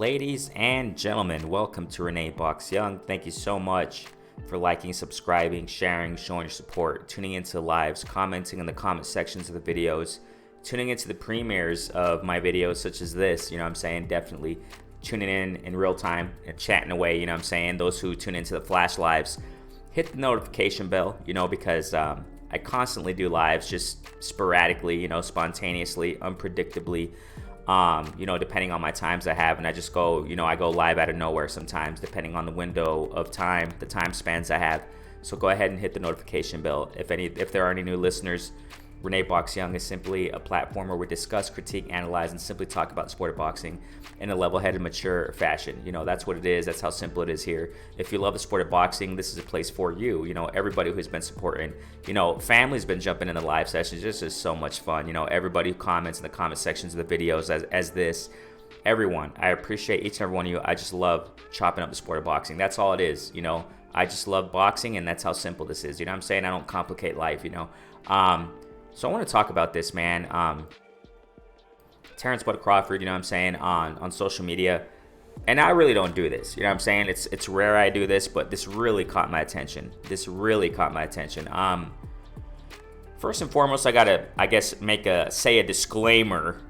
Ladies and gentlemen, welcome to Renee Box Young. Thank you so much for liking, subscribing, sharing, showing your support, tuning into lives, commenting in the comment sections of the videos, tuning into the premieres of my videos such as this, definitely tuning in real time and chatting away, those who tune into the flash lives, hit the notification bell, because I constantly do lives just sporadically, spontaneously, unpredictably, depending on my times I have, and I just go, I go live out of nowhere sometimes, depending on the window of time, the time spans I have. So go ahead and hit the notification bell. If there are any new listeners, Renee Box Young is simply a platform where we discuss, critique, analyze, and simply talk about the sport of boxing in a level-headed, mature fashion. That's what it is. That's how simple it is here. If you love the sport of boxing, this is a place for you. Everybody who's been supporting, family's been jumping in the live sessions. This is so much fun. Everybody who comments in the comment sections of the videos as this. Everyone, I appreciate each and every one of you. I just love chopping up the sport of boxing. That's all it is. I just love boxing, and that's how simple this is. I don't complicate life, So I want to talk about this, man. Terence Bud Crawford, on social media. And I really don't do this, It's rare I do this, but this really caught my attention. First and foremost, I gotta, say a disclaimer,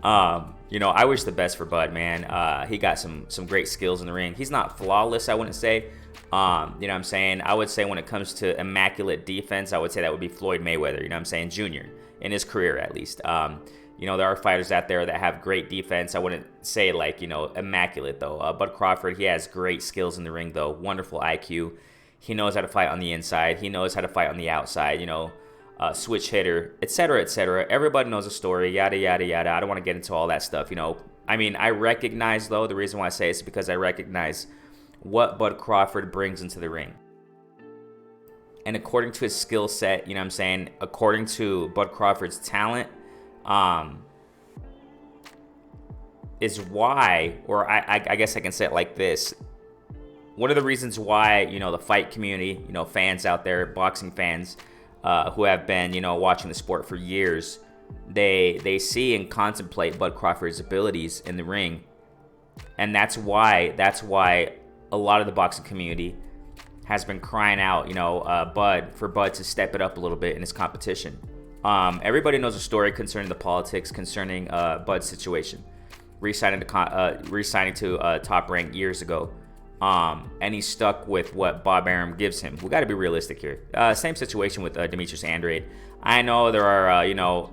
I wish the best for Bud, man. He got some great skills in the ring. He's not flawless, I wouldn't say. I would say when it comes to immaculate defense, I would say that would be Floyd Mayweather, Junior, in his career at least. There are fighters out there that have great defense. I wouldn't say immaculate though. Bud Crawford, he has great skills in the ring though, wonderful IQ. He knows how to fight on the inside. He knows how to fight on the outside, switch hitter, etc., etc. Everybody knows a story, yada, yada, yada. I don't want to get into all that stuff, I recognize though, the reason why I say it's because I recognize what Bud Crawford brings into the ring. And according to his skill set, according to Bud Crawford's talent, is why, or I guess I can say it like this. One of the reasons why, the fight community, fans out there, boxing fans, who have been, watching the sport for years, they see and contemplate Bud Crawford's abilities in the ring. And that's why a lot of the boxing community has been crying out, for Bud to step it up a little bit in his competition. Everybody knows a story concerning the politics concerning Bud's situation, re-signing to Top Rank years ago, and he's stuck with what Bob Arum gives him. We got to be realistic here. Same situation with Demetrius Andrade. I know there are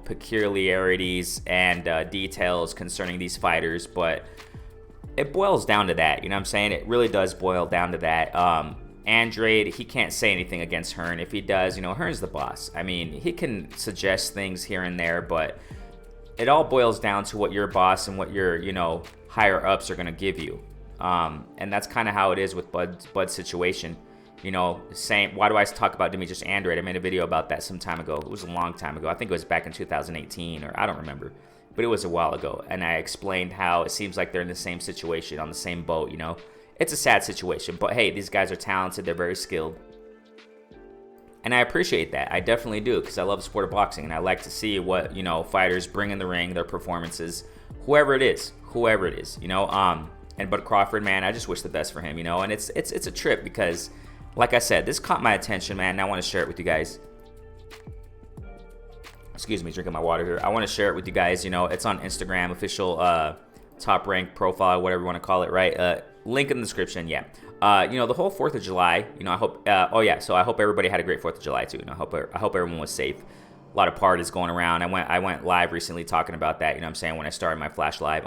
peculiarities and details concerning these fighters, but it boils down to that, It really does boil down to that. Andrade, he can't say anything against Hearn. If he does, Hearn's the boss. He can suggest things here and there, but it all boils down to what your boss and what your, higher ups are going to give you. And that's kind of how it is with Bud's situation. Why do I talk about Demetrius Andrade? I made a video about that some time ago. It was a long time ago. I think it was back in 2018, or I don't remember. But it was a while ago, and I explained how it seems like they're in the same situation, on the same boat, It's a sad situation, but hey, these guys are talented, they're very skilled. And I appreciate that, I definitely do, because I love the sport of boxing, and I like to see what, fighters bring in the ring, their performances, whoever it is, And Bud Crawford, man, I just wish the best for him, and it's a trip because, like I said, this caught my attention, man, and I want to share it with you guys. Excuse me, drinking my water here. I want to share it with you guys. It's on Instagram, official Top Rank profile, whatever you want to call it, right? Link in the description, yeah. The whole 4th of July, I hope, so I hope everybody had a great 4th of July too. And I hope everyone was safe. A lot of parties going around. I went live recently talking about that, when I started my flash live.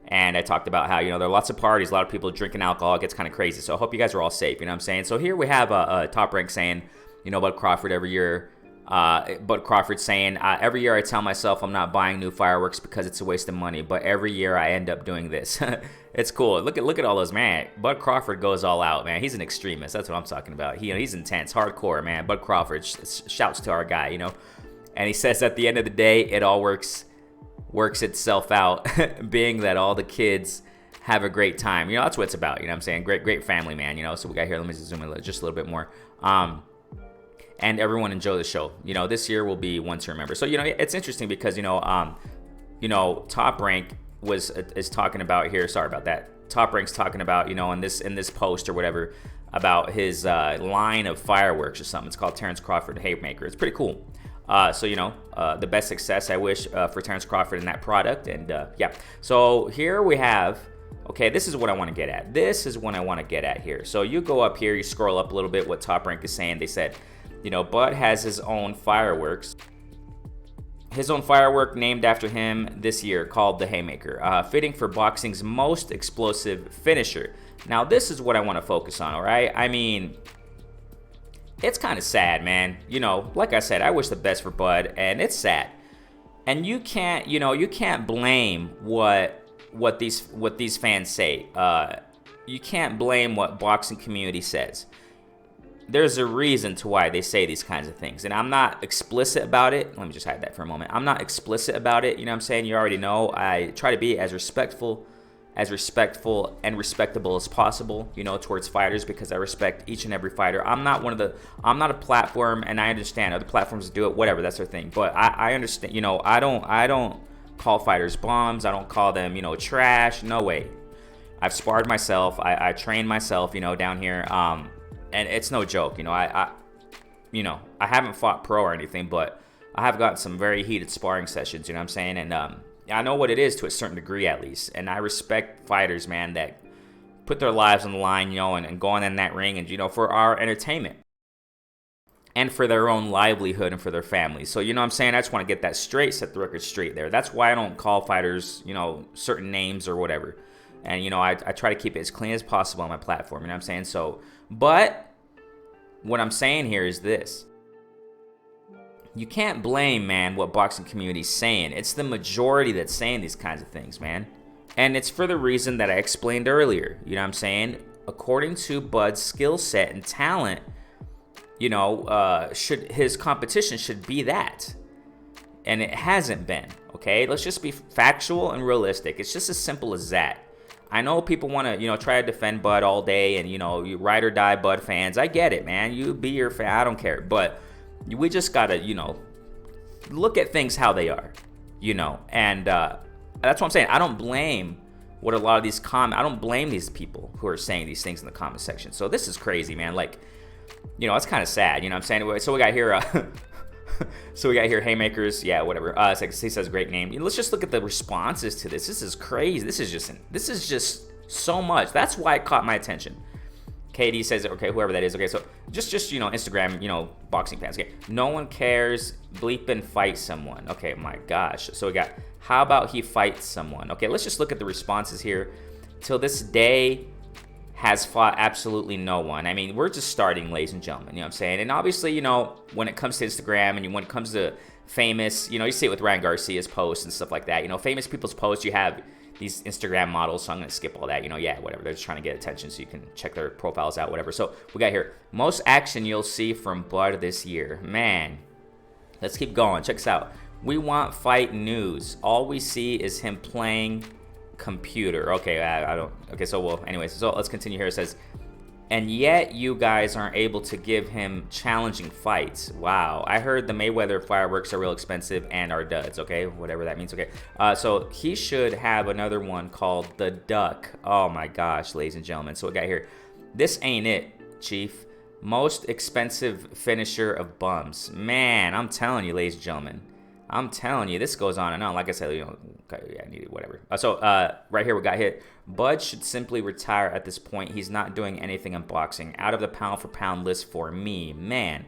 And I talked about how, there are lots of parties, a lot of people drinking alcohol. It gets kind of crazy. So I hope you guys are all safe, So here we have a Top Rank saying, Bud Crawford every year. Bud Crawford saying, every year I tell myself I'm not buying new fireworks because it's a waste of money, but every year I end up doing this. It's cool. Look at all those, man. Bud Crawford goes all out, man. He's an extremist. That's what I'm talking about. He's intense, hardcore, man. Bud Crawford shouts to our guy, and he says at the end of the day, it all works itself out, being that all the kids have a great time. That's what it's about. Great family, man. So we got here. Let me zoom in just a little bit more. And everyone enjoy the show. This year will be one to remember. So, it's interesting because, Top Rank is talking about here. Sorry about that. Top Rank's talking about, you know, in this post or whatever, about his line of fireworks or something. It's called Terence Crawford Haymaker. It's pretty cool. So, you know, the best success I wish for Terence Crawford in that product. And yeah, so here we have, okay, this is what I want to get at. This is what I want to get at here. So you go up here, you scroll up a little bit, what Top Rank is saying. They said, you know, Bud has his own fireworks. His own firework named after him this year, called the Haymaker, fitting for boxing's most explosive finisher. Now, this is what I want to focus on, all right? I mean, it's kind of sad, man. You know, like I said, I wish the best for Bud, and it's sad. And you can't, you know, you can't blame what these fans say. You can't blame what boxing community says. There's a reason to why they say these kinds of things. And I'm not explicit about it. Let me just hide that for a moment. I'm not explicit about it. You know what I'm saying? You already know. I try to be as respectful and respectable as possible, you know, towards fighters, because I respect each and every fighter. I'm not a platform, and I understand other platforms do it, whatever, that's their thing. But I understand, you know, I don't call fighters bombs. I don't call them, you know, trash. No way. I've sparred myself. I trained myself, you know, down here. And it's no joke, you know, I haven't fought pro or anything, but I have gotten some very heated sparring sessions, you know what I'm saying? And I know what it is to a certain degree, at least. And I respect fighters, man, that put their lives on the line, you know, and going in that ring, and, you know, for our entertainment and for their own livelihood and for their families. So, you know what I'm saying? I just want to get that straight, set the record straight there. That's why I don't call fighters, you know, certain names or whatever. And, you know, I try to keep it as clean as possible on my platform, you know what I'm saying? So, but what I'm saying here is this. You can't blame, man, what boxing community's saying. It's the majority that's saying these kinds of things, man. And it's for the reason that I explained earlier. You know what I'm saying? According to Bud's skill set and talent, you know, his competition should be that. And it hasn't been, okay? Let's just be factual and realistic. It's just as simple as that. I know people want to, you know, try to defend Bud all day, and, you know, you ride or die Bud fans. I get it, man. You be your fan. I don't care. But we just got to, you know, look at things how they are, you know. And that's what I'm saying. I don't blame what a lot of these I don't blame these people who are saying these things in the comment section. So this is crazy, man. Like, you know, it's kind of sad, you know what I'm saying? So we got here, Haymakers, yeah, whatever. He says great name. Let's just look at the responses to this. This is crazy. This is just so much. That's why it caught my attention. KD says, okay, whoever that is. Okay, so just you know, Instagram, you know, boxing fans. Okay, no one cares. Bleep and fight someone. Okay, my gosh. So we got, how about he fights someone? Okay, let's just look at the responses here. Till this day, has fought absolutely no one. I mean, we're just starting, ladies and gentlemen, you know what I'm saying? And obviously, you know, when it comes to Instagram and when it comes to famous, you know, you see it with Ryan Garcia's posts and stuff like that. You know, famous people's posts, you have these Instagram models, so I'm going to skip all that. You know, yeah, whatever. They're just trying to get attention so you can check their profiles out, whatever. So we got here, most action you'll see from Bud this year. Man, let's keep going. Check this out. We want fight news. All we see is him playing computer. Okay, I don't. Okay, so well, anyways, so let's continue here. It says, and yet you guys aren't able to give him challenging fights. Wow, I heard the Mayweather fireworks are real expensive and are duds. Okay, whatever that means. Okay, so he should have another one called the Duck. Oh my gosh, ladies and gentlemen. So we got here, this ain't it, Chief. Most expensive finisher of bums. Man, I'm telling you, ladies and gentlemen. I'm telling you, this goes on and on. Like I said, you know, okay, yeah, I need it, whatever. So right here we got hit. Bud should simply retire at this point. He's not doing anything in boxing. Out of the pound for pound list for me, man.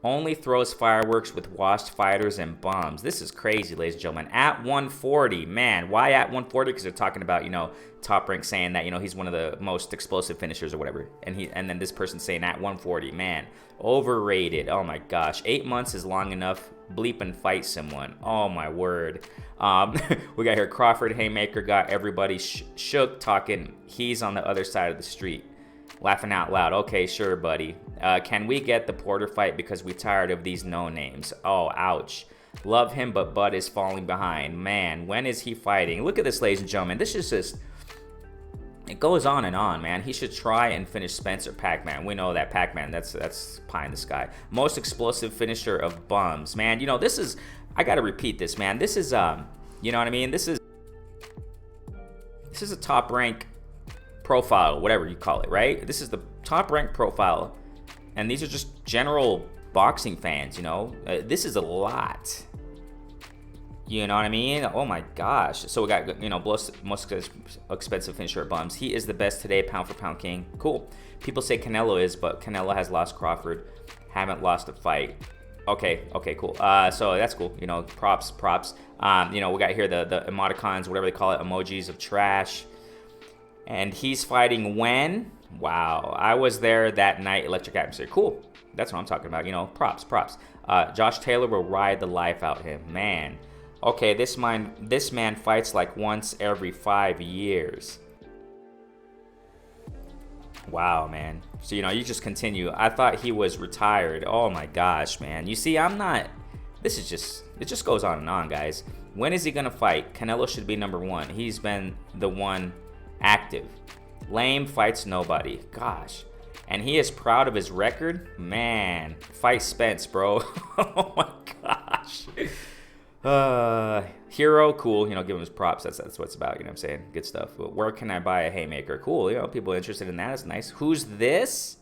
Only throws fireworks with washed fighters and bums. This is crazy, ladies and gentlemen. At 140, man. Why at 140? Because they're talking about, you know, Top Rank saying that, you know, he's one of the most explosive finishers or whatever. And then this person saying at 140, man. Overrated. Oh my gosh. 8 months is long enough. Bleep and fight someone. Oh my word. We got here, Crawford Haymaker got everybody shook, talking he's on the other side of the street. Laughing out loud. Okay, sure, buddy. Can we get the Porter fight because we tired of these no names? Oh, ouch. Love him, but Bud is falling behind. Man, when is he fighting? Look at this, ladies and gentlemen. This is just, it goes on and on, man. He should try and finish Spencer Pac-Man. We know that Pac-Man, that's pie in the sky. Most explosive finisher of bums. Man, you know, this is, I gotta repeat this, man. This is, you know what I mean? This is This is a top rank profile, whatever you call it, right? This is the top rank profile, and these are just general boxing fans, you know. This is a lot. You know what I mean? Oh my gosh. So we got, you know, most expensive finisher bums. He is the best today, pound for pound king. Cool. People say Canelo is, but Canelo has lost Crawford. Haven't lost a fight. Okay, cool. So that's cool. You know, props. You know, we got here the emoticons, whatever they call it, emojis of trash. And he's fighting when? Wow. I was there that night, electric atmosphere. Cool. That's what I'm talking about. You know, props. Josh Taylor will ride the life out of him. Man. Okay, this man fights like once every 5 years. Wow, man. So, you know, you just continue. I thought he was retired. Oh my gosh, man. You see, I'm not. This is just, it just goes on and on, guys. When is he gonna fight? Canelo should be number one. He's been the one active. Lame fights nobody. Gosh. And he is proud of his record? Man. Fight Spence, bro. Oh my gosh. Hero, cool, you know, give him his props. That's what it's about, you know what I'm saying? Good stuff. Where can I buy a haymaker? Cool, you know, people interested in that. That's nice. Who's this?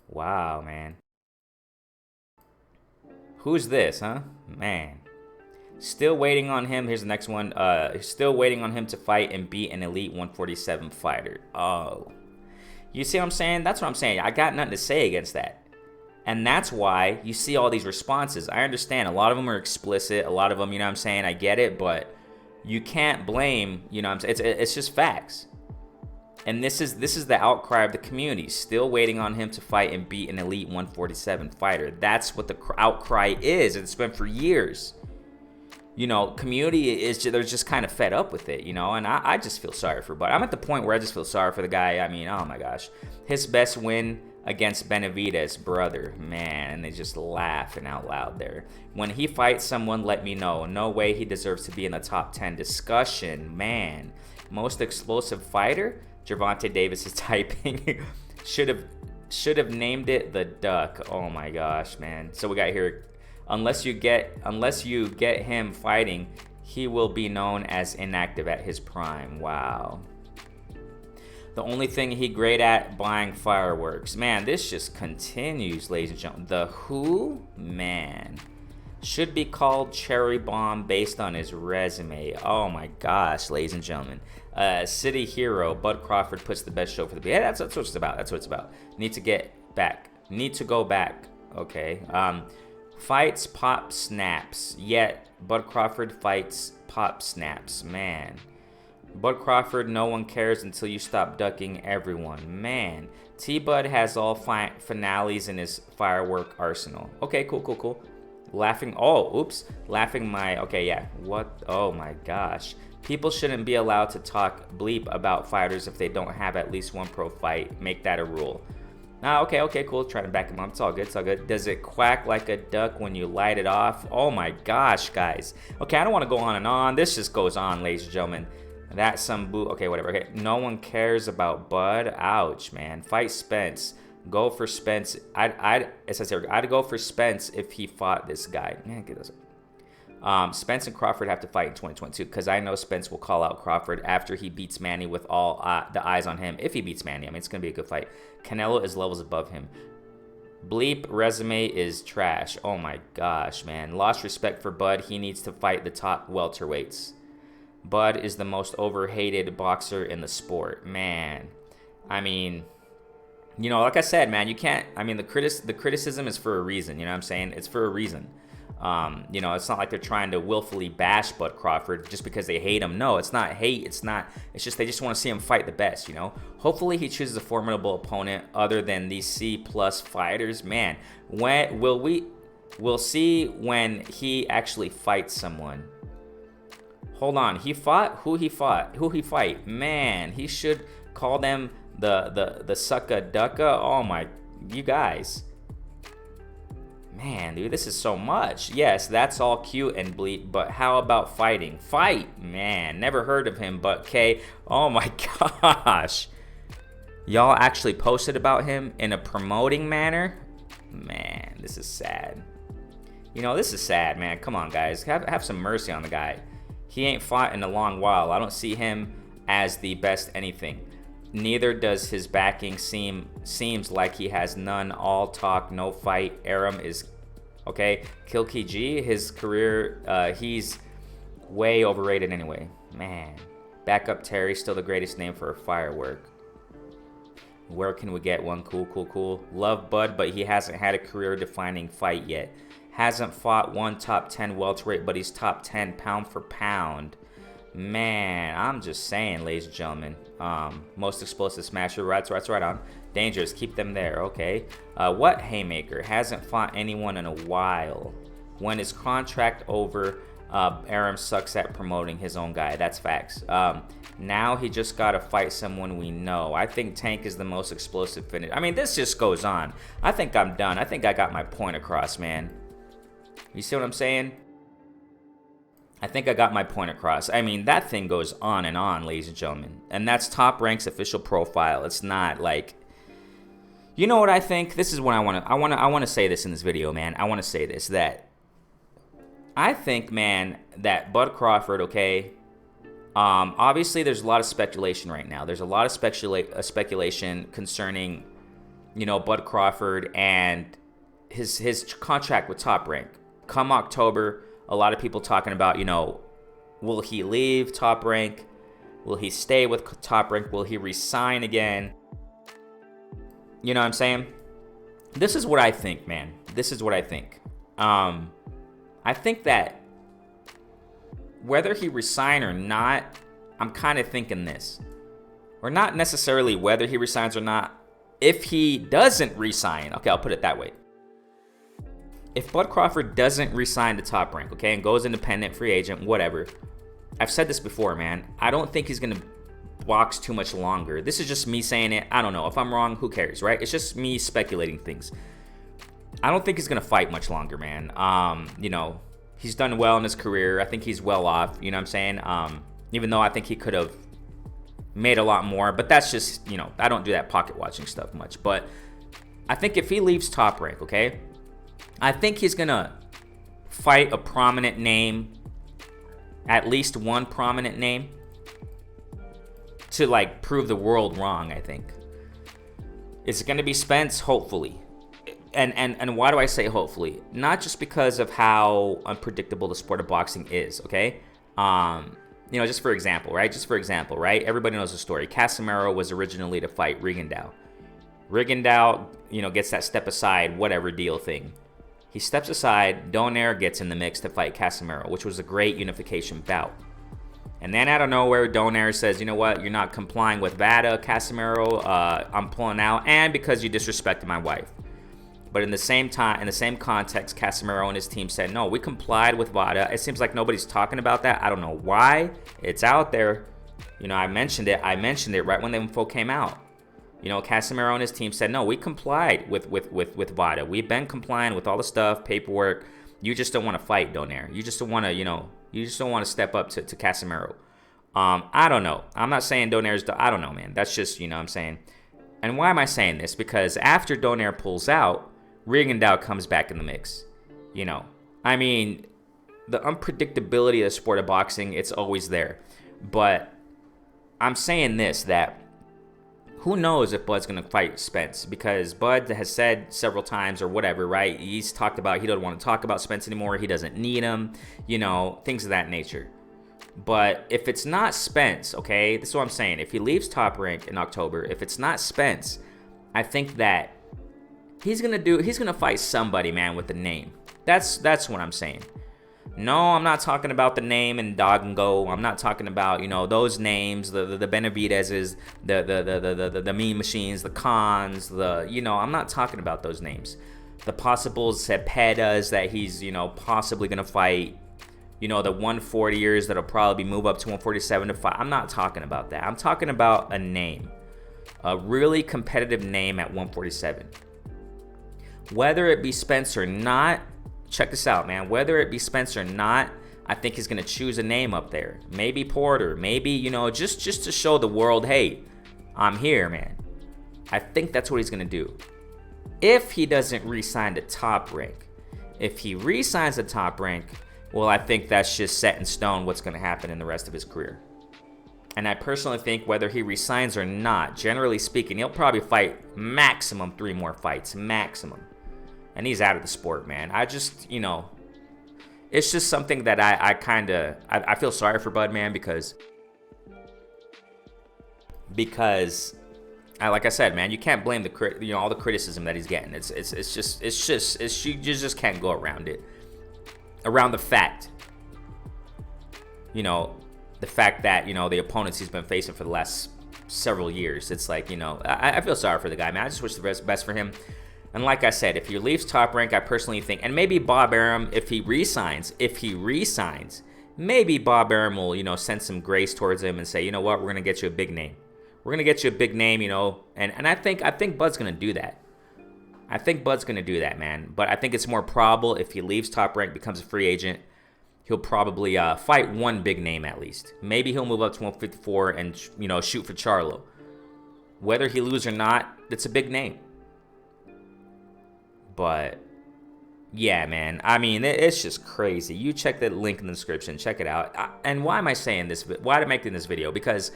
Wow, man. Who's this, huh? Man. Still waiting on him. Here's the next one. Still waiting on him to fight and beat an elite 147 fighter. Oh. You see what I'm saying? That's what I'm saying. I got nothing to say against that. And that's why you see all these responses. I understand a lot of them are explicit. A lot of them, you know what I'm saying, I get it, but you can't blame, you know what I'm saying, it's just facts. And this is the outcry of the community. Still waiting on him to fight and beat an elite 147 fighter. That's what the outcry is. It's been for years. You know, community is just, they're just kind of fed up with it, you know, and I just feel sorry for Bud. I'm at the point where I just feel sorry for the guy. I mean, oh my gosh. His best win against Benavidez, brother, man, and they just laughing out loud there. When he fights someone, let me know. No way he deserves to be in the top 10 discussion, man. Most explosive fighter? Gervonta Davis is typing. should have named it the Duck. Oh my gosh, man. So we got here, unless you get him fighting, he will be known as inactive at his prime. Wow. The only thing he great at, buying fireworks. Man, this just continues, ladies and gentlemen. The Who, man, should be called Cherry Bomb based on his resume. Oh my gosh, ladies and gentlemen. City Hero, Bud Crawford puts the best show for the... Yeah, that's what it's about. That's what it's about. Need to go back. Okay. Fights pop snaps. Yet, Bud Crawford fights pop snaps. Man. Bud Crawford, no one cares until you stop ducking everyone. Man, T-Bud has all finales in his firework arsenal. Okay, cool. Laughing, laughing my, okay, yeah. What, oh my gosh. People shouldn't be allowed to talk bleep about fighters if they don't have at least one pro fight. Make that a rule. Okay, cool. Trying to back him up. It's all good. Does it quack like a duck when you light it off? Oh my gosh, guys. Okay, I don't want to go on and on. This just goes on, ladies and gentlemen. That's some boo. Okay, whatever. Okay, no one cares about Bud. Ouch, man. Fight Spence. Go for Spence. It says here, I'd go for Spence if he fought this guy. Man, get those. Spence and Crawford have to fight in 2022 because I know Spence will call out Crawford after he beats Manny with all the eyes on him. If he beats Manny, I mean, it's gonna be a good fight. Canelo is levels above him. Bleep resume is trash. Oh my gosh, man. Lost respect for Bud. He needs to fight the top welterweights. Bud is the most overhated boxer in the sport. Man, I mean, you know, like I said, man, you can't, I mean, the criticism is for a reason, you know what I'm saying? It's for a reason. You know, it's not like they're trying to willfully bash Bud Crawford just because they hate him. No, it's not hate. It's just they just want to see him fight the best, you know? Hopefully he chooses a formidable opponent other than these C+ fighters. Man, we'll see when he actually fights someone. Hold on, he fought? Who he fight? Man, he should call them the sucka ducka. Oh my, you guys. Man, dude, this is so much. Yes, that's all cute and bleep, but how about fighting? Fight, man, never heard of him, but K. Oh my gosh. Y'all actually posted about him in a promoting manner? Man, this is sad. You know, this is sad, man. Come on, guys, have some mercy on the guy. He ain't fought in a long while. I don't see him as the best anything. Neither does his backing seems like he has none. All talk, no fight. Aram is okay. Kilkey G, his career, he's way overrated anyway. Man, backup Terry, still the greatest name for a firework. Where can we get one? Cool. Love Bud, but he hasn't had a career-defining fight yet. Hasn't fought one top 10 welterweight, but he's top 10 pound for pound. Man, I'm just saying, ladies and gentlemen. Most explosive smasher, right on. Dangerous, keep them there, okay. What Haymaker? Hasn't fought anyone in a while. When his contract over, Aram sucks at promoting his own guy. That's facts. Now he just got to fight someone we know. I think Tank is the most explosive finish. I mean, this just goes on. I think I'm done. I think I got my point across, man. You see what I'm saying? I think I got my point across. I mean, that thing goes on and on, ladies and gentlemen. And that's Top Rank's official profile. It's not like... You know what I think? This is what I want to say this in this video, man. I want to say this, that I think, man, that Bud Crawford, okay, obviously there's a lot of speculation right now. There's a lot of speculation concerning, you know, Bud Crawford and his contract with Top Rank. Come October, a lot of people talking about, you know, will he leave Top Rank? Will he stay with Top Rank? Will he resign again? You know what I'm saying? This is what I think, man. This is what I think. I think that whether he resign or not, I'm kind of thinking this. Or not necessarily whether he resigns or not. If he doesn't resign, okay, I'll put it that way. If Bud Crawford doesn't resign to Top Rank, okay, and goes independent, free agent, whatever. I've said this before, man. I don't think he's going to box too much longer. This is just me saying it. I don't know. If I'm wrong, who cares, right? It's just me speculating things. I don't think he's going to fight much longer, man. You know, he's done well in his career. I think he's well off, you know what I'm saying? Even though I think he could have made a lot more, but that's just, you know, I don't do that pocket watching stuff much. But I think if he leaves Top Rank, okay, I think he's going to fight a prominent name, at least one prominent name, to, like, prove the world wrong, I think. It's going to be Spence, hopefully. And why do I say hopefully? Not just because of how unpredictable the sport of boxing is, okay? You know, just for example, right? Everybody knows the story. Casimiro was originally to fight Rigondeaux. Rigondeaux, you know, gets that step aside, whatever deal thing. He steps aside, Donaire gets in the mix to fight Casimiro, which was a great unification bout. And then out of nowhere, Donaire says, you know what, you're not complying with VADA, Casimiro, I'm pulling out, and because you disrespected my wife. But in the same time, in the same context, Casimiro and his team said, no, we complied with VADA. It seems like nobody's talking about that. I don't know why. It's out there. You know, I mentioned it right when the info came out. You know, Casimiro and his team said, no, we complied with VADA. We've been complying with all the stuff, paperwork. You just don't want to fight, Donaire. You just don't want to, you know, you just don't want to step up to Casimiro. I don't know. I'm not saying Donaire's, I don't know, man. That's just, you know what I'm saying. And why am I saying this? Because after Donaire pulls out, Rigondeaux comes back in the mix. You know, I mean, the unpredictability of the sport of boxing, it's always there. But I'm saying this, that who knows if Bud's going to fight Spence? Because Bud has said several times or whatever, right? He's talked about he doesn't want to talk about Spence anymore. He doesn't need him, you know, things of that nature. But if it's not Spence, okay, this is what I'm saying. If he leaves Top Rank in October, if it's not Spence, I think that he's gonna fight somebody, man, with the name. That's what I'm saying. No, I'm not talking about the name and Dog and Go. I'm not talking about, you know, those names, the Benavidez's, the Mean Machines, the Khans, you know, I'm not talking about those names. The possible Cepedas that he's, you know, possibly gonna fight. You know, the 140ers that'll probably move up to 147 to fight. I'm not talking about that. I'm talking about a name, a really competitive name at 147. Whether it be Spence or not, check this out, man. Whether it be Spence or not, I think he's going to choose a name up there. Maybe Porter. Maybe, you know, just to show the world, hey, I'm here, man. I think that's what he's going to do. If he doesn't re-sign to Top Rank. If he re-signs to Top Rank, well, I think that's just set in stone what's going to happen in the rest of his career. And I personally think whether he resigns or not, generally speaking, he'll probably fight maximum 3 more fights. Maximum. And he's out of the sport, man. I just, you know, it's just something that I feel sorry for Bud, man, because like I said, man, you can't blame all the criticism that he's getting. You just can't go around it. Around the fact, you know, the fact that, you know, the opponents he's been facing for the last several years. It's like, you know, I feel sorry for the guy, man. I just wish the best for him. And like I said, if he leaves Top Rank, I personally think, and maybe Bob Arum, if he resigns, maybe Bob Arum will, you know, send some grace towards him and say, you know what, we're going to get you a big name. We're going to get you a big name, you know, and I think Bud's going to do that. I think Bud's going to do that, man. But I think it's more probable if he leaves Top Rank, becomes a free agent, he'll probably fight one big name at least. Maybe he'll move up to 154 and, you know, shoot for Charlo. Whether he loses or not, it's a big name. But, yeah, man. I mean, it's just crazy. You check the link in the description. Check it out. And why am I saying this? Why am I making this video? Because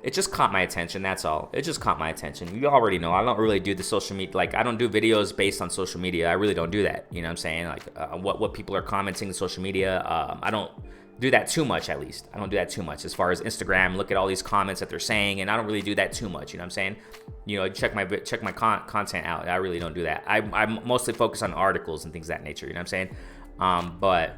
it just caught my attention, that's all. It just caught my attention. You already know, I don't really do the social media, like, I don't do videos based on social media. I really don't do that, you know what I'm saying? Like, what people are commenting on social media, I don't do that too much, at least. I don't do that too much. As far as Instagram, look at all these comments that they're saying, and I don't really do that too much, you know what I'm saying? You know, check my content out. I really don't do that. I mostly focus on articles and things of that nature, you know what I'm saying? But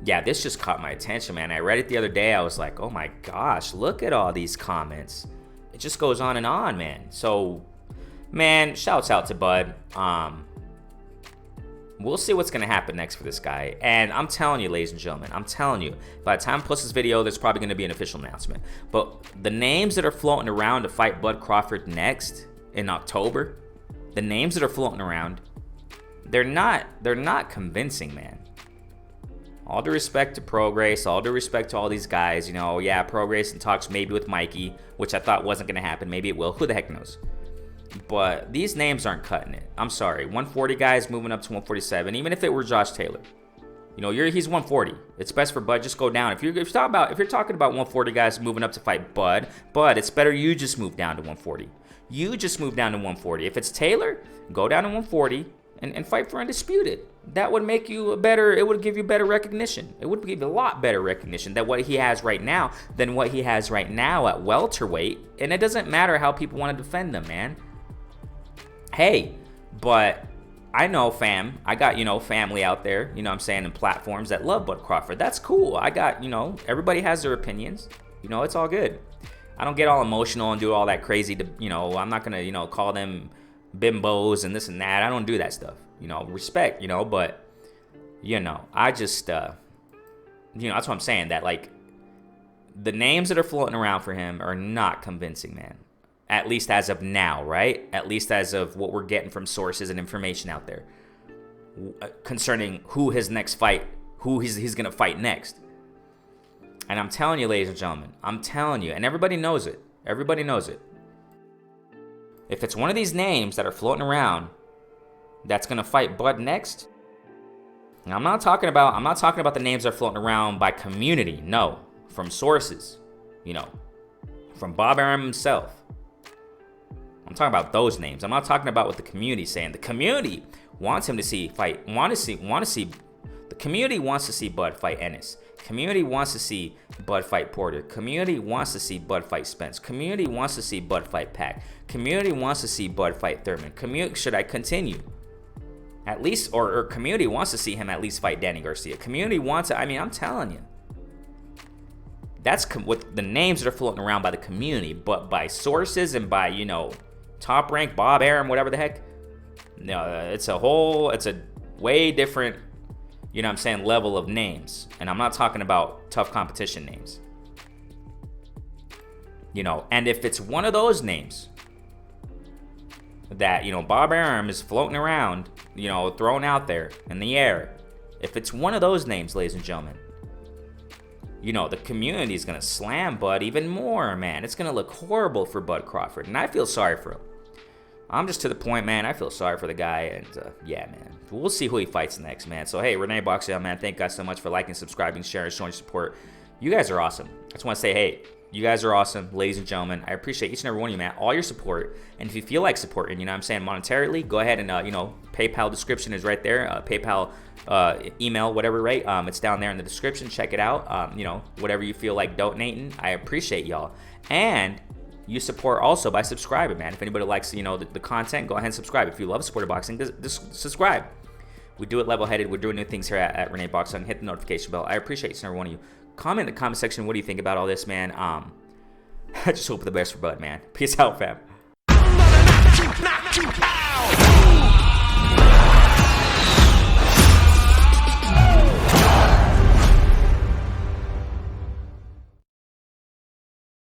yeah, this just caught my attention, man. I read it the other day. I was like, oh my gosh, look at all these comments. It just goes on and on, man. So, man, shouts out to Bud. We'll see what's going to happen next for this guy. And I'm telling you, ladies and gentlemen, I'm telling you, by the time I post this video, there's probably going to be an official announcement. But the names that are floating around to fight Bud Crawford next in October, the names that are floating around, they're not convincing, man. All due respect to Prograis, all due respect to all these guys, you know, yeah, Prograis and talks maybe with Mikey, which I thought wasn't going to happen. Maybe it will. Who the heck knows? But these names aren't cutting it. I'm sorry. 140 guys moving up to 147, even if it were Josh Taylor. You know, he's 140. It's best for Bud. Just go down. If you're talking about 140 guys moving up to fight Bud, it's better you just move down to 140. You just move down to 140. If it's Taylor, go down to 140 and fight for Undisputed. That would make you it would give you better recognition. It would give you a lot better recognition than what he has right now at welterweight. And it doesn't matter how people want to defend them, man. Hey, but I know, fam. I got, you know, family out there, you know what I'm saying, and platforms that love Bud Crawford. That's cool. I got, you know, everybody has their opinions. You know, it's all good. I don't get all emotional and do all that crazy, you know, I'm not going to, you know, call them bimbos and this and that. I don't do that stuff. You know, respect, you know, but, you know, I just, you know, that's what I'm saying, that, like, the names that are floating around for him are not convincing, man. At least as of now, right? At least as of what we're getting from sources and information out there concerning who his next fight, who he's going to fight next. And I'm telling you, ladies and gentlemen, I'm telling you, and everybody knows it. Everybody knows it. If it's one of these names that are floating around that's going to fight Bud next, and I'm not talking about the names that are floating around by community. No, from sources, you know, from Bob Arum himself. I'm talking about those names. I'm not talking about what the community's saying. The community wants him to see fight. The community wants to see Bud fight Ennis. Community wants to see Bud fight Porter. Community wants to see Bud fight Spence. Community wants to see Bud fight Pac. Community wants to see Bud fight Thurman. Should I continue? At least, or community wants to see him at least fight Danny Garcia. Community wants to, I mean, I'm telling you. That's what the names that are floating around by the community, but by sources and by, you know, Top Rank, Bob Arum, whatever the heck. No, it's a way different, you know what I'm saying, level of names. And I'm not talking about tough competition names. You know, and if it's one of those names that, you know, Bob Arum is floating around, you know, thrown out there in the air. If it's one of those names, ladies and gentlemen, you know, the community is going to slam Bud even more, man. It's going to look horrible for Bud Crawford, and I feel sorry for him. I'm just to the point, man. I feel sorry for the guy, and yeah, man. We'll see who he fights next, man. So, hey, Renee Boxell, man, thank you guys so much for liking, subscribing, sharing, showing your support. You guys are awesome. I just want to say, hey, you guys are awesome, ladies and gentlemen. I appreciate each and every one of you, man. All your support. And if you feel like supporting, you know what I'm saying, monetarily, go ahead and, PayPal description is right there. PayPal email, whatever, right? It's down there in the description. Check it out. Whatever you feel like donating, I appreciate y'all. And you support also by subscribing, man. If anybody likes, the content, go ahead and subscribe. If you love Supporter Boxing, just subscribe. We do it level-headed. We're doing new things here at Renee Boxing. Hit the notification bell. I appreciate each and every one of you. Comment in the comment section, what do you think about all this, man? I just hope for the best for Bud, man. Peace out, fam.